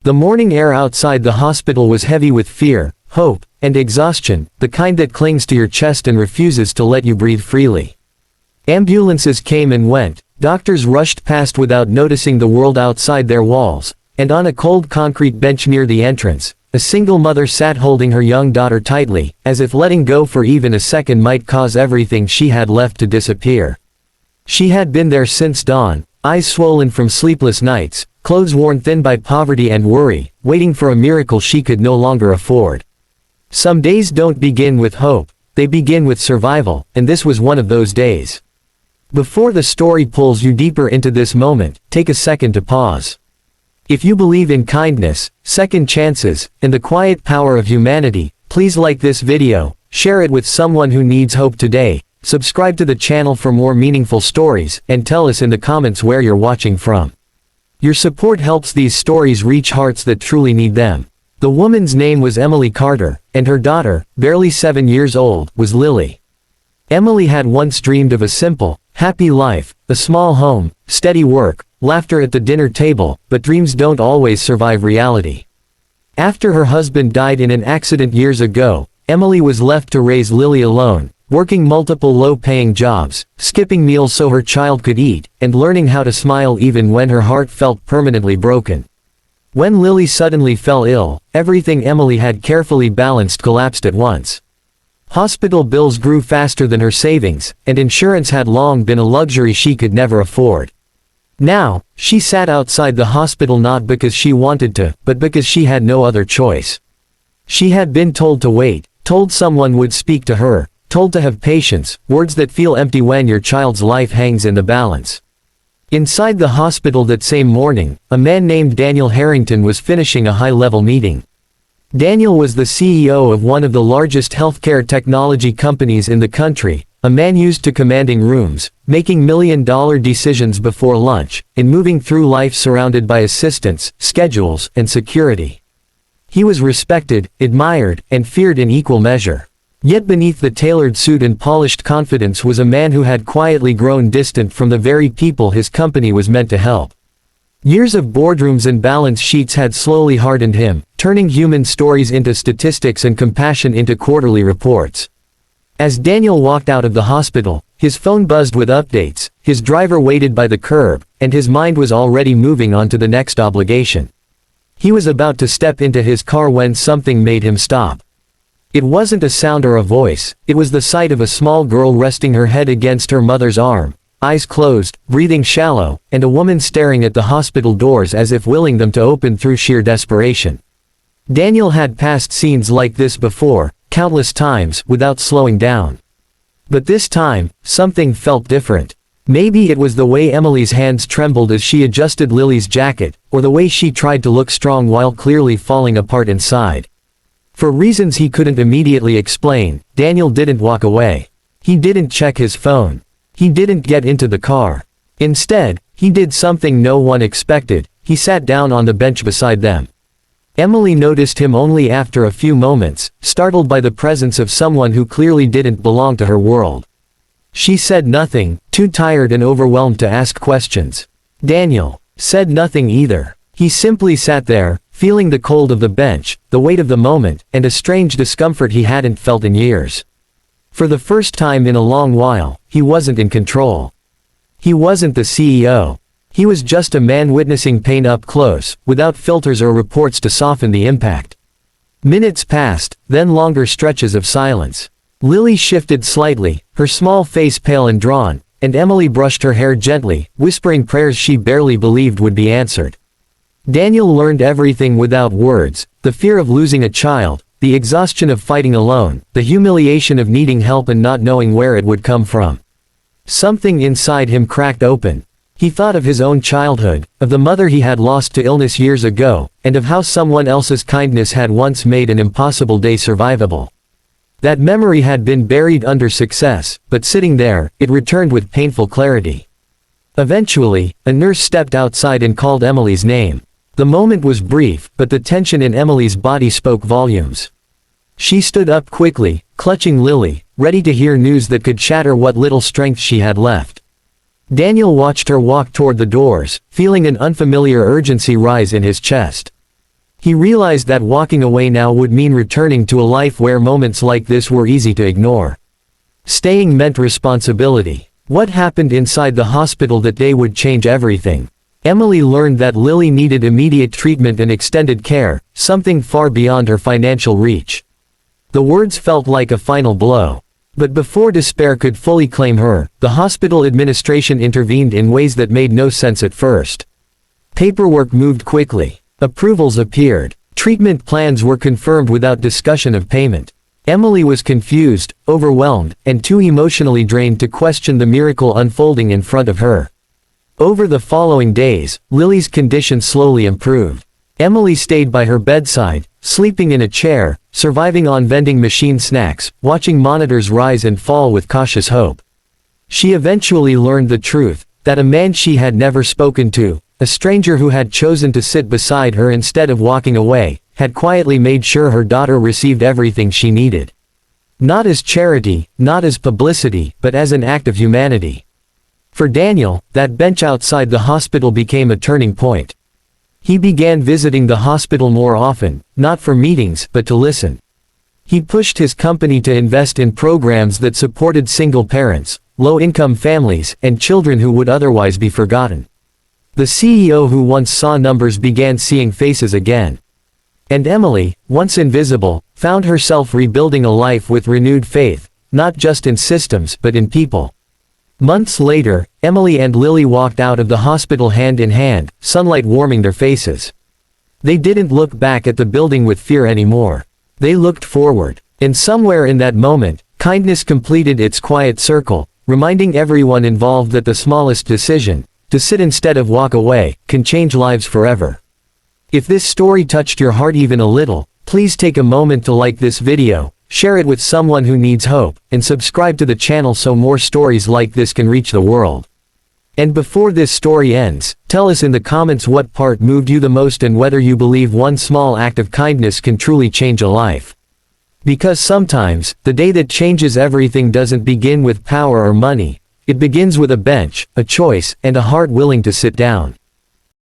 The morning air outside the hospital was heavy with fear, hope, and exhaustion, the kind that clings to your chest and refuses to let you breathe freely. Ambulances came and went, doctors rushed past without noticing the world outside their walls, and on a cold concrete bench near the entrance, a single mother sat holding her young daughter tightly, as if letting go for even a second might cause everything she had left to disappear. She had been there since dawn, eyes swollen from sleepless nights, clothes worn thin by poverty and worry, waiting for a miracle she could no longer afford. Some days don't begin with hope, they begin with survival, and this was one of those days. Before the story pulls you deeper into this moment, take a second to pause. If you believe in kindness, second chances, and the quiet power of humanity, please like this video, share it with someone who needs hope today, subscribe to the channel for more meaningful stories, and tell us in the comments where you're watching from. Your support helps these stories reach hearts that truly need them. The woman's name was Emily Carter, and her daughter, barely 7 years old, was Lily. Emily had once dreamed of a simple, happy life, a small home, steady work, laughter at the dinner table, but dreams don't always survive reality. After her husband died in an accident years ago, Emily was left to raise Lily alone, working multiple low-paying jobs, skipping meals so her child could eat, and learning how to smile even when her heart felt permanently broken. When Lily suddenly fell ill, everything Emily had carefully balanced collapsed at once. Hospital bills grew faster than her savings, and insurance had long been a luxury she could never afford. Now, she sat outside the hospital not because she wanted to, but because she had no other choice. She had been told to wait, told someone would speak to her, told to have patience, words that feel empty when your child's life hangs in the balance. Inside the hospital that same morning, a man named Daniel Harrington was finishing a high-level meeting. Daniel was the CEO of one of the largest healthcare technology companies in the country, a man used to commanding rooms, making million-dollar decisions before lunch, and moving through life surrounded by assistants, schedules, and security. He was respected, admired, and feared in equal measure. Yet beneath the tailored suit and polished confidence was a man who had quietly grown distant from the very people his company was meant to help. Years of boardrooms and balance sheets had slowly hardened him, turning human stories into statistics and compassion into quarterly reports. As Daniel walked out of the hospital, his phone buzzed with updates, his driver waited by the curb, and his mind was already moving on to the next obligation. He was about to step into his car when something made him stop. It wasn't a sound or a voice, it was the sight of a small girl resting her head against her mother's arm, eyes closed, breathing shallow, and a woman staring at the hospital doors as if willing them to open through sheer desperation. Daniel had passed scenes like this before, countless times, without slowing down. But this time, something felt different. Maybe it was the way Emily's hands trembled as she adjusted Lily's jacket, or the way she tried to look strong while clearly falling apart inside. For reasons he couldn't immediately explain, Daniel didn't walk away. He didn't check his phone. He didn't get into the car. Instead, he did something no one expected, he sat down on the bench beside them. Emily noticed him only after a few moments, startled by the presence of someone who clearly didn't belong to her world. She said nothing, too tired and overwhelmed to ask questions. Daniel said nothing either. He simply sat there, feeling the cold of the bench, the weight of the moment, and a strange discomfort he hadn't felt in years. For the first time in a long while, he wasn't in control. He wasn't the CEO. He was just a man witnessing pain up close, without filters or reports to soften the impact. Minutes passed, then longer stretches of silence. Lily shifted slightly, her small face pale and drawn, and Emily brushed her hair gently, whispering prayers she barely believed would be answered. Daniel learned everything without words, the fear of losing a child, the exhaustion of fighting alone, the humiliation of needing help and not knowing where it would come from. Something inside him cracked open. He thought of his own childhood, of the mother he had lost to illness years ago, and of how someone else's kindness had once made an impossible day survivable. That memory had been buried under success, but sitting there, it returned with painful clarity. Eventually, a nurse stepped outside and called Emily's name. The moment was brief, but the tension in Emily's body spoke volumes. She stood up quickly, clutching Lily, ready to hear news that could shatter what little strength she had left. Daniel watched her walk toward the doors, feeling an unfamiliar urgency rise in his chest. He realized that walking away now would mean returning to a life where moments like this were easy to ignore. Staying meant responsibility. What happened inside the hospital that day would change everything. Emily learned that Lily needed immediate treatment and extended care, something far beyond her financial reach. The words felt like a final blow. But before despair could fully claim her, the hospital administration intervened in ways that made no sense at first. Paperwork moved quickly. Approvals appeared. Treatment plans were confirmed without discussion of payment. Emily was confused, overwhelmed, and too emotionally drained to question the miracle unfolding in front of her. Over the following days, Lily's condition slowly improved. Emily stayed by her bedside, sleeping in a chair, surviving on vending machine snacks, watching monitors rise and fall with cautious hope. She eventually learned the truth, that a man she had never spoken to, a stranger who had chosen to sit beside her instead of walking away, had quietly made sure her daughter received everything she needed. Not as charity, not as publicity, but as an act of humanity. For Daniel, that bench outside the hospital became a turning point. He began visiting the hospital more often, not for meetings, but to listen. He pushed his company to invest in programs that supported single parents, low-income families, and children who would otherwise be forgotten. The CEO who once saw numbers began seeing faces again. And Emily, once invisible, found herself rebuilding a life with renewed faith, not just in systems but in people. Months later, Emily and Lily walked out of the hospital hand in hand, sunlight warming their faces. They didn't look back at the building with fear anymore. They looked forward. And somewhere in that moment, kindness completed its quiet circle, reminding everyone involved that the smallest decision, to sit instead of walk away, can change lives forever. If this story touched your heart even a little, please take a moment to like this video, share it with someone who needs hope, and subscribe to the channel so more stories like this can reach the world. And before this story ends, tell us in the comments what part moved you the most and whether you believe one small act of kindness can truly change a life. Because sometimes, the day that changes everything doesn't begin with power or money. It begins with a bench, a choice, and a heart willing to sit down.